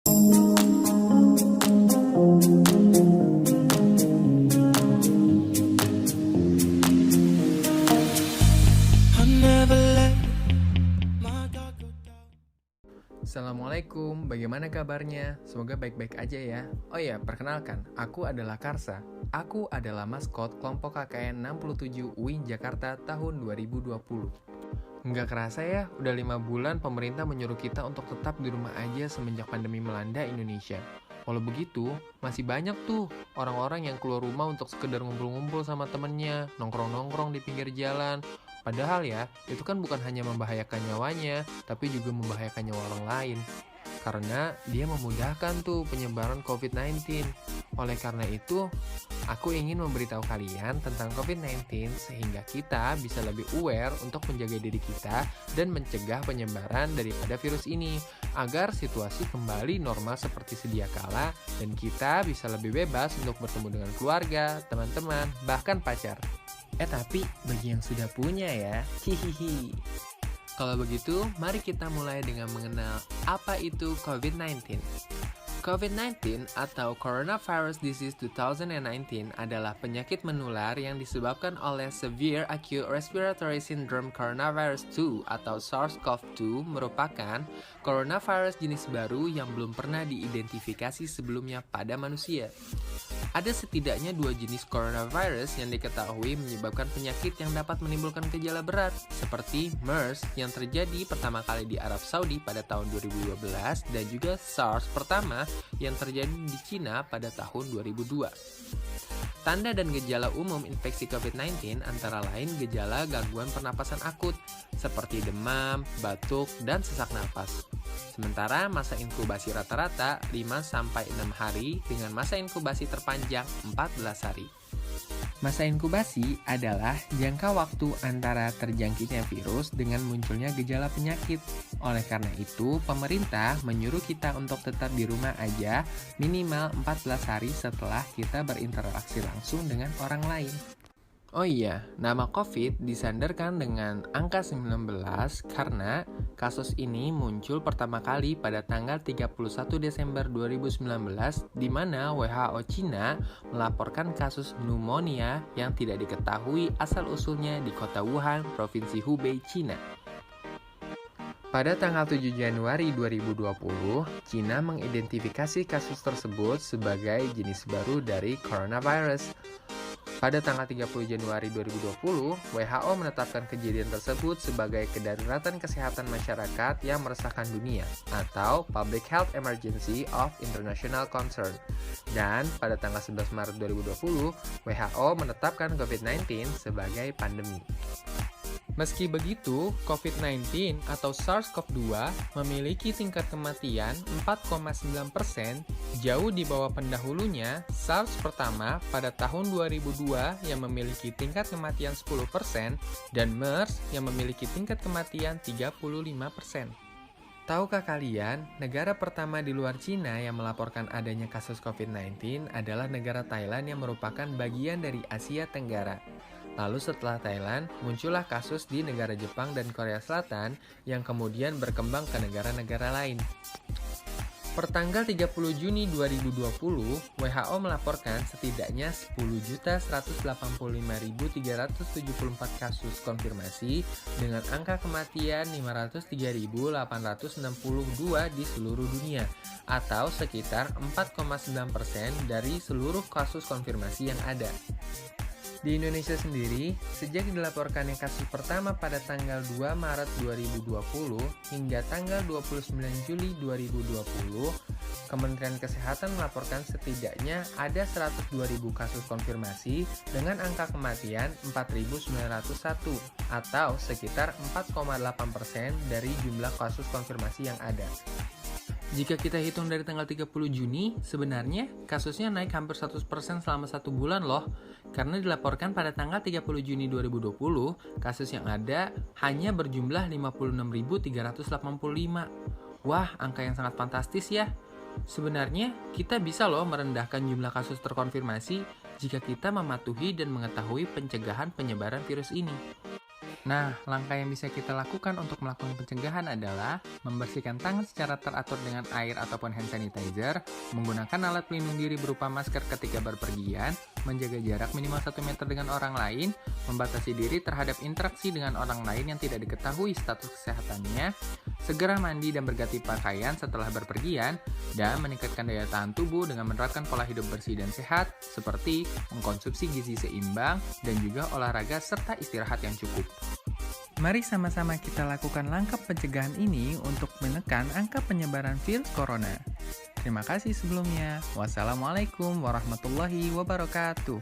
Assalamualaikum, bagaimana kabarnya? Semoga baik-baik aja ya. Oh ya, perkenalkan, aku adalah Karsa. Aku adalah maskot kelompok KKN 67 UIN Jakarta tahun 2020. Nggak kerasa ya, udah 5 bulan pemerintah menyuruh kita untuk tetap di rumah aja semenjak pandemi melanda Indonesia. Walau begitu, masih banyak tuh orang-orang yang keluar rumah untuk sekedar ngumpul-ngumpul sama temennya, nongkrong-nongkrong di pinggir jalan. Padahal ya, itu kan bukan hanya membahayakan nyawanya, tapi juga membahayakan nyawa orang lain. Karena dia memudahkan tuh penyebaran COVID-19. Oleh karena itu, aku ingin memberitahu kalian tentang COVID-19 sehingga kita bisa lebih aware untuk menjaga diri kita dan mencegah penyebaran daripada virus ini, agar situasi kembali normal seperti sedia kala dan kita bisa lebih bebas untuk bertemu dengan keluarga, teman-teman, bahkan pacar. Tapi bagi yang sudah punya ya, hihihi. Kalau begitu, mari kita mulai dengan mengenal apa itu COVID-19. COVID-19 atau Coronavirus Disease 2019 adalah penyakit menular yang disebabkan oleh Severe Acute Respiratory Syndrome Coronavirus 2 atau SARS-CoV-2 merupakan coronavirus jenis baru yang belum pernah diidentifikasi sebelumnya pada manusia. Ada setidaknya 2 jenis coronavirus yang diketahui menyebabkan penyakit yang dapat menimbulkan gejala berat, seperti MERS yang terjadi pertama kali di Arab Saudi pada tahun 2012 dan juga SARS pertama yang terjadi di Cina pada tahun 2002. Tanda dan gejala umum infeksi COVID-19 antara lain gejala gangguan pernapasan akut, seperti demam, batuk, dan sesak napas. Sementara masa inkubasi rata-rata 5-6 hari dengan masa inkubasi terpanjang 14 hari. Masa inkubasi adalah jangka waktu antara terjangkitnya virus dengan munculnya gejala penyakit. Oleh karena itu, pemerintah menyuruh kita untuk tetap di rumah aja minimal 14 hari setelah kita berinteraksi langsung dengan orang lain. Oh iya, nama COVID disandarkan dengan angka 19 karena kasus ini muncul pertama kali pada tanggal 31 Desember 2019 di mana WHO Cina melaporkan kasus pneumonia yang tidak diketahui asal-usulnya di kota Wuhan, Provinsi Hubei, Cina. Pada tanggal 7 Januari 2020, Cina mengidentifikasi kasus tersebut sebagai jenis baru dari coronavirus. Pada tanggal 30 Januari 2020, WHO menetapkan kejadian tersebut sebagai kedaruratan kesehatan masyarakat yang meresahkan dunia atau Public Health Emergency of International Concern. Dan pada tanggal 11 Maret 2020, WHO menetapkan COVID-19 sebagai pandemi. Meski begitu, COVID-19 atau SARS-CoV-2 memiliki tingkat kematian 4,9%, jauh di bawah pendahulunya SARS pertama pada tahun 2002 yang memiliki tingkat kematian 10% dan MERS yang memiliki tingkat kematian 35%. Tahukah kalian, negara pertama di luar Cina yang melaporkan adanya kasus COVID-19 adalah negara Thailand yang merupakan bagian dari Asia Tenggara. Lalu setelah Thailand, muncullah kasus di negara Jepang dan Korea Selatan yang kemudian berkembang ke negara-negara lain. Pertanggal 30 Juni 2020, WHO melaporkan setidaknya 10.185.374 kasus konfirmasi dengan angka kematian 503.862 di seluruh dunia, atau sekitar 4,9% dari seluruh kasus konfirmasi yang ada. Di Indonesia sendiri, sejak dilaporkannya kasus pertama pada tanggal 2 Maret 2020 hingga tanggal 29 Juli 2020, Kementerian Kesehatan melaporkan setidaknya ada 102.000 kasus konfirmasi dengan angka kematian 4.901 atau sekitar 4,8% dari jumlah kasus konfirmasi yang ada. Jika kita hitung dari tanggal 30 Juni, sebenarnya kasusnya naik hampir 100% selama 1 bulan loh. Karena dilaporkan pada tanggal 30 Juni 2020, kasus yang ada hanya berjumlah 56.385. Wah, angka yang sangat fantastis ya. Sebenarnya, kita bisa loh merendahkan jumlah kasus terkonfirmasi jika kita mematuhi dan mengetahui pencegahan penyebaran virus ini. Nah, langkah yang bisa kita lakukan untuk melakukan pencegahan adalah membersihkan tangan secara teratur dengan air ataupun hand sanitizer, menggunakan alat pelindung diri berupa masker ketika berpergian, menjaga jarak minimal 1 meter dengan orang lain, membatasi diri terhadap interaksi dengan orang lain yang tidak diketahui status kesehatannya, segera mandi dan berganti pakaian setelah berpergian, dan meningkatkan daya tahan tubuh dengan menerapkan pola hidup bersih dan sehat, seperti mengkonsumsi gizi seimbang dan juga olahraga serta istirahat yang cukup. Mari sama-sama kita lakukan langkah pencegahan ini untuk menekan angka penyebaran virus corona. Terima kasih sebelumnya. Wassalamualaikum warahmatullahi wabarakatuh.